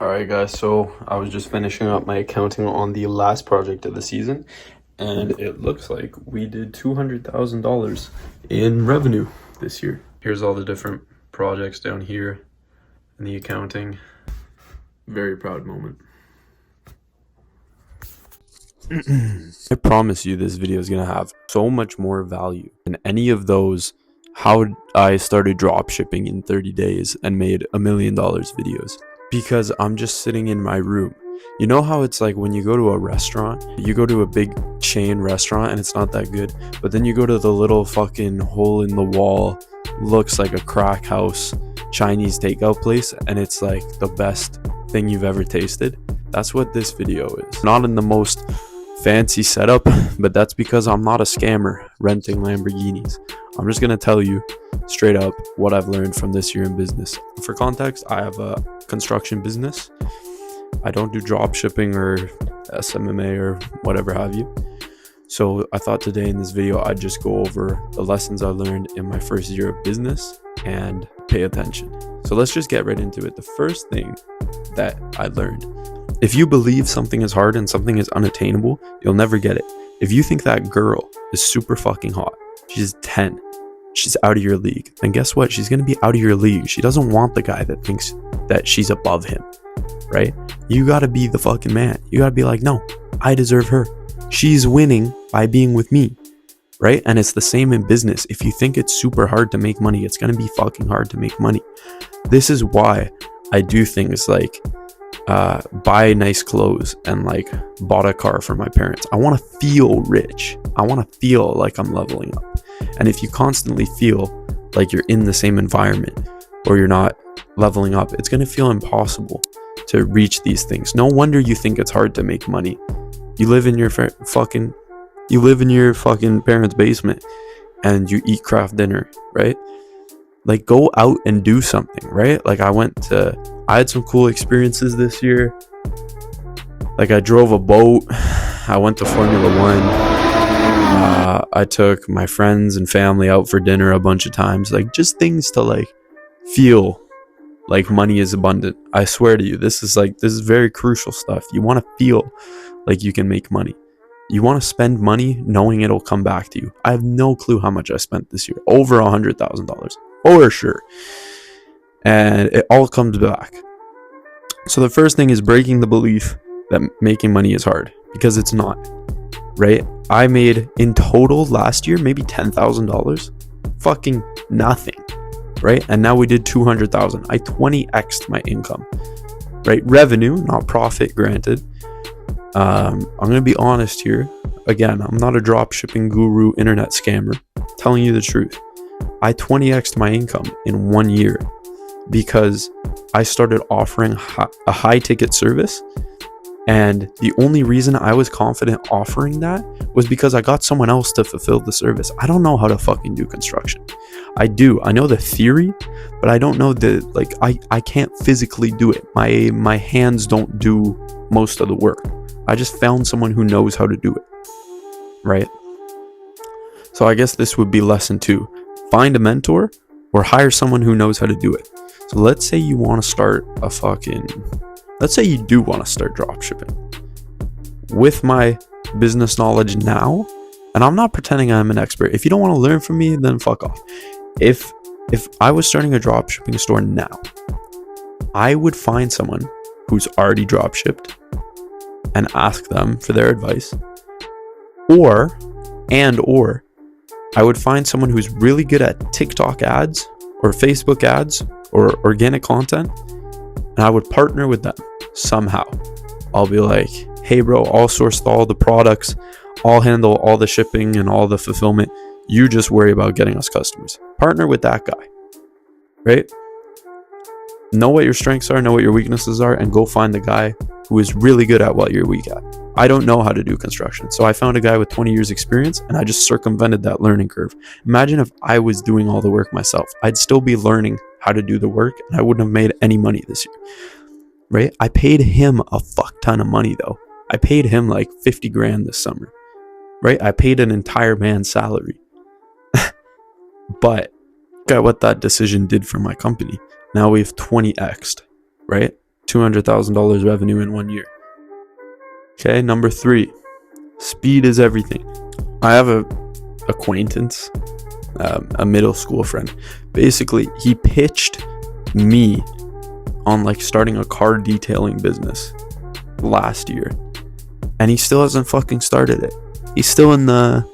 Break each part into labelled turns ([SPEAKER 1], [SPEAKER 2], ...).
[SPEAKER 1] Alright guys, so I was just finishing up my accounting on the last project of the season, and it looks like we did $200,000 in revenue this year. Here's all the different projects down here in the accounting. Very proud moment. I promise you this video is gonna have so much more value than any of those how I started drop shipping in 30 days and made $1 million videos. Because I'm just sitting in my room. You know how it's like when you go to a restaurant, you go to a big chain restaurant and it's not that good, but then you go to the little fucking hole in the wall, looks like a crack house Chinese takeout place, and it's like the best thing you've ever tasted. That's what this video is. Not in the most fancy setup, but that's because I'm not a scammer renting Lamborghinis. I'm just gonna tell you straight up what I've learned from this year in business. For context, I have a construction business. I don't do drop shipping or SMMA or whatever have you. So I thought today in this video I'd just go over the lessons I learned in my first year of business and pay attention. So let's just get right into it. The first thing that I learned: if you believe something is hard and something is unattainable, you'll never get it. If you think that girl is super fucking hot, she's 10, she's out of your league, then guess what? She's going to be out of your league. She doesn't want the guy that thinks that she's above him, right? You got to be the fucking man. You got to be like, no, I deserve her. She's winning by being with me, right? And it's the same in business. If you think it's super hard to make money, it's going to be fucking hard to make money. This is why I do things like buy nice clothes and like bought a car for my parents. I want to feel rich. I want to feel like I'm leveling up. And if you constantly feel like you're in the same environment or you're not leveling up, it's going to feel impossible to reach these things. No wonder you think it's hard to make money. You live in your fucking parents' basement and you eat craft dinner, right? Like, go out and do something, right? Like, I had some cool experiences this year. Like, I drove a boat. I went to Formula One. I took my friends and family out for dinner a bunch of times. Like, just things to like feel like money is abundant. I swear to you, this is very crucial stuff. You want to feel like you can make money. You want to spend money knowing it'll come back to you. I have no clue how much I spent this year. Over $100,000 for sure. And it all comes back. So the first thing is breaking the belief that making money is hard, because it's not, right? I made in total last year maybe $10,000, fucking nothing, right? And now we did 200,000. I 20x'd my income, right? Revenue, not profit, granted. I'm gonna be honest here. Again, I'm not a drop shipping guru, internet scammer. Telling you the truth. I 20x'd my income in 1 year because I started offering a high ticket service. And the only reason I was confident offering that was because I got someone else to fulfill the service. I don't know how to fucking do construction. I know the theory, but I don't know I can't physically do it. My hands don't do most of the work. I just found someone who knows how to do it, right? So I guess this would be lesson 2. Find a mentor or hire someone who knows how to do it. So let's say you want to start let's say you do want to start drop shipping. With my business knowledge now, and I'm not pretending I'm an expert. If you don't want to learn from me, then fuck off. If I was starting a drop shipping store now, I would find someone who's already drop shipped and ask them for their advice. Or I would find someone who's really good at TikTok ads or Facebook ads or organic content, and I would partner with them somehow. I'll be like, hey bro, I'll source all the products, I'll handle all the shipping and all the fulfillment. You just worry about getting us customers. Partner with that guy, right? Know what your strengths are, know what your weaknesses are, and go find the guy who is really good at what you're weak at. I don't know how to do construction, so I found a guy with 20 years experience and I just circumvented that learning curve. Imagine if I was doing all the work myself. I'd still be learning how to do the work and I wouldn't have made any money this year, right? I paid him a fuck ton of money though. I paid him like 50 grand this summer, right? I paid an entire man's salary. But look at what that decision did for my company. Now we've 20x'd, right? $200,000 revenue in 1 year. Okay, number 3, speed is everything. I have a acquaintance, a middle school friend. Basically, he pitched me on like starting a car detailing business last year, and he still hasn't fucking started it. He's still in the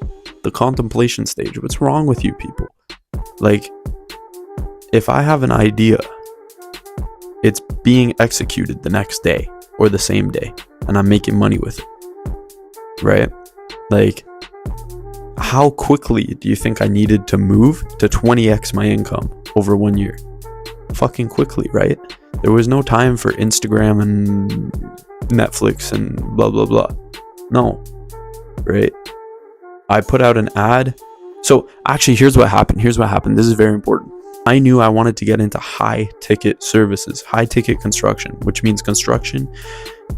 [SPEAKER 1] contemplation stage. What's wrong with you people? Like, if I have an idea, it's being executed the next day or the same day, and I'm making money with it, right? Like, how quickly do you think I needed to move to 20x my income over 1 year? Fucking quickly, right? There was no time for Instagram and Netflix and blah blah blah. No, right? I put out an ad. So actually, here's what happened. This is very important. I knew I wanted to get into high ticket services, high ticket construction, which means construction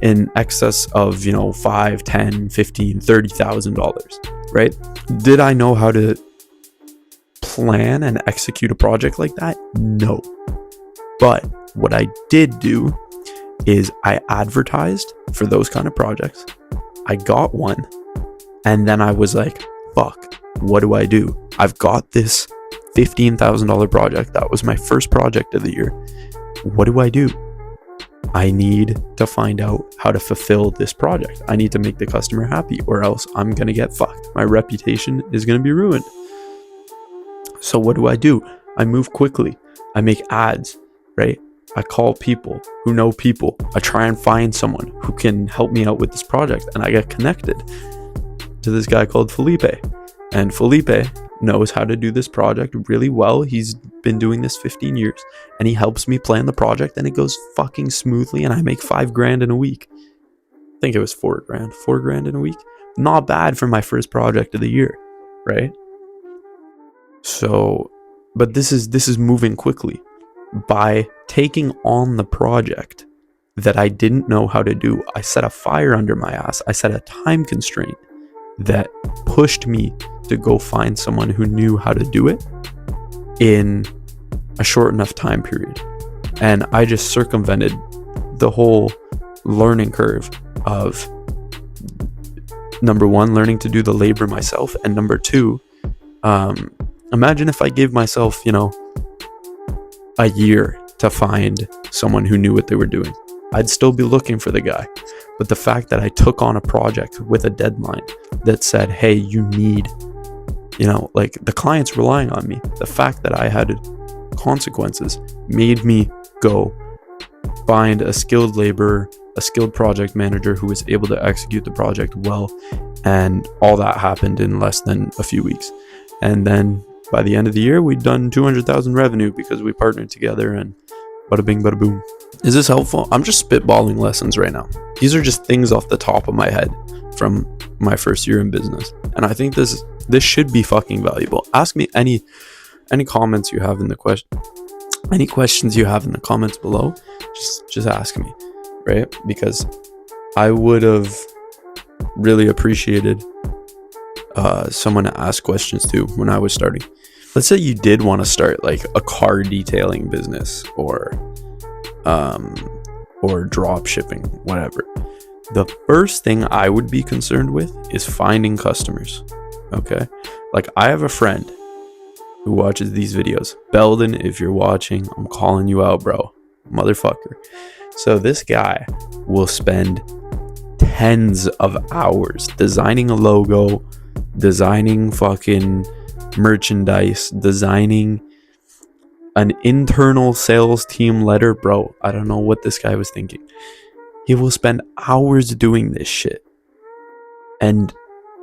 [SPEAKER 1] in excess of, $5, $10, $15, $30,000, right? Did I know how to plan and execute a project like that? No. But what I did do is I advertised for those kind of projects. I got one, and then I was like, fuck, what do I do? I've got this $15,000 project. That was my first project of the year. What do? I need to find out how to fulfill this project. I need to make the customer happy, or else I'm going to get fucked. My reputation is going to be ruined. So what do? I move quickly. I make ads, right? I call people who know people. I try and find someone who can help me out with this project. And I get connected to this guy called Felipe. And Felipe knows how to do this project really well. He's been doing this 15 years, and he helps me plan the project, and it goes fucking smoothly, and I make $5,000 in a week. I think it was $4,000 in a week. Not bad for my first project of the year, right? So, but this is moving quickly. By taking on the project that I didn't know how to do, I set a fire under my ass. I set a time constraint that pushed me to go find someone who knew how to do it in a short enough time period. And I just circumvented the whole learning curve of, number 1, learning to do the labor myself, and number 2, imagine if I gave myself, a year to find someone who knew what they were doing. I'd still be looking for the guy. But the fact that I took on a project with a deadline that said, hey, you need, the client's relying on me. The fact that I had consequences made me go find a skilled laborer, a skilled project manager who was able to execute the project well. And all that happened in less than a few weeks. And then by the end of the year, we'd done 200,000 revenue because we partnered together, and bada bing, bada boom. Is this helpful? I'm just spitballing lessons right now. These are just things off the top of my head from my first year in business. And I think this should be fucking valuable. Ask me any comments you have in the any questions you have in the comments below. Just ask me, right? Because I would have really appreciated someone to ask questions to when I was starting. Let's say you did want to start like a car detailing business or drop shipping, whatever. The first thing I would be concerned with is finding customers. Okay? Like, I have a friend who watches these videos. Belden, if you're watching, I'm calling you out, bro. Motherfucker. So this guy will spend tens of hours designing a logo, designing fucking merchandise, designing an internal sales team letter. Bro, I don't know what this guy was thinking. He will spend hours doing this shit and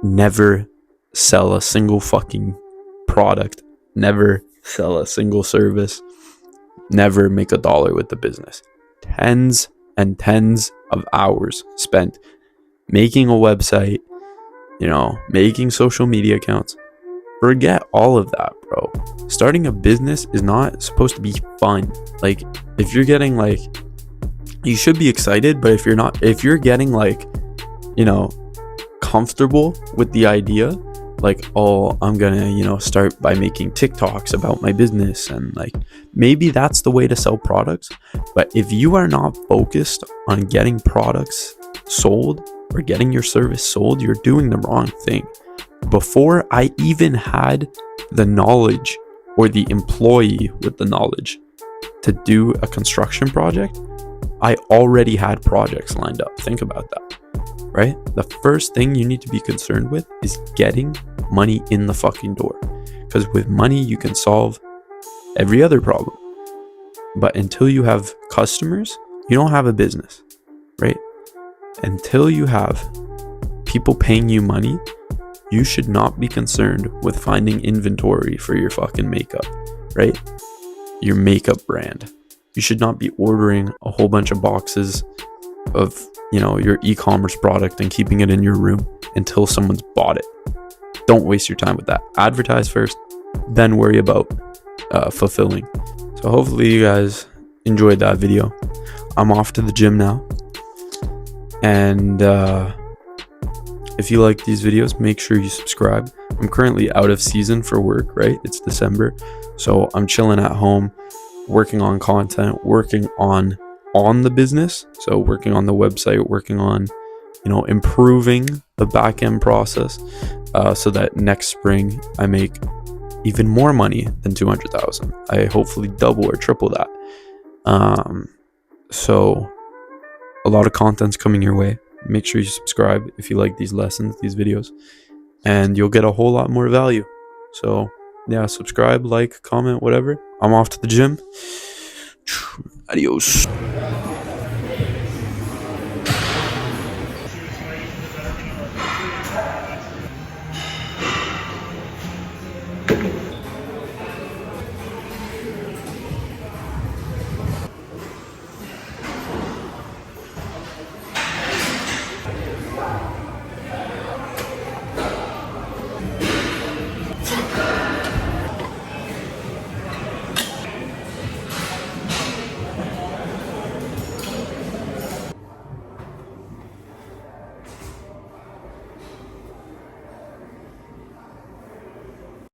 [SPEAKER 1] never sell a single fucking product, never sell a single service, never make $1 with the business. Tens and tens of hours spent making a website, making social media accounts. Forget all of that, bro. Starting a business is not supposed to be fun. Like, if you're getting you should be excited, but if you're getting comfortable with the idea, like, oh, I'm gonna, start by making TikToks about my business, and like maybe that's the way to sell products. But if you are not focused on getting products sold or getting your service sold, you're doing the wrong thing. Before I even had the knowledge or the employee with the knowledge to do a construction project, I already had projects lined up. Think about that, right? The first thing you need to be concerned with is getting money in the fucking door. Because with money, you can solve every other problem. But until you have customers, you don't have a business, right? Until you have people paying you money, you should not be concerned with finding inventory for your fucking makeup, right? Your makeup brand. You should not be ordering a whole bunch of boxes of, your e-commerce product and keeping it in your room until someone's bought it. Don't waste your time with that. Advertise first, then worry about fulfilling. So hopefully you guys enjoyed that video. I'm off to the gym now. And if you like these videos, make sure you subscribe. I'm currently out of season for work, right? It's December. So I'm chilling at home, working on content, working on the business. So working on the website, working on, improving the back end process so that next spring I make even more money than 200,000. I hopefully double or triple that. So a lot of content's coming your way. Make sure you subscribe if you like these lessons, these videos, and you'll get a whole lot more value. So yeah, subscribe, like, comment, whatever. I'm off to the gym. Adios.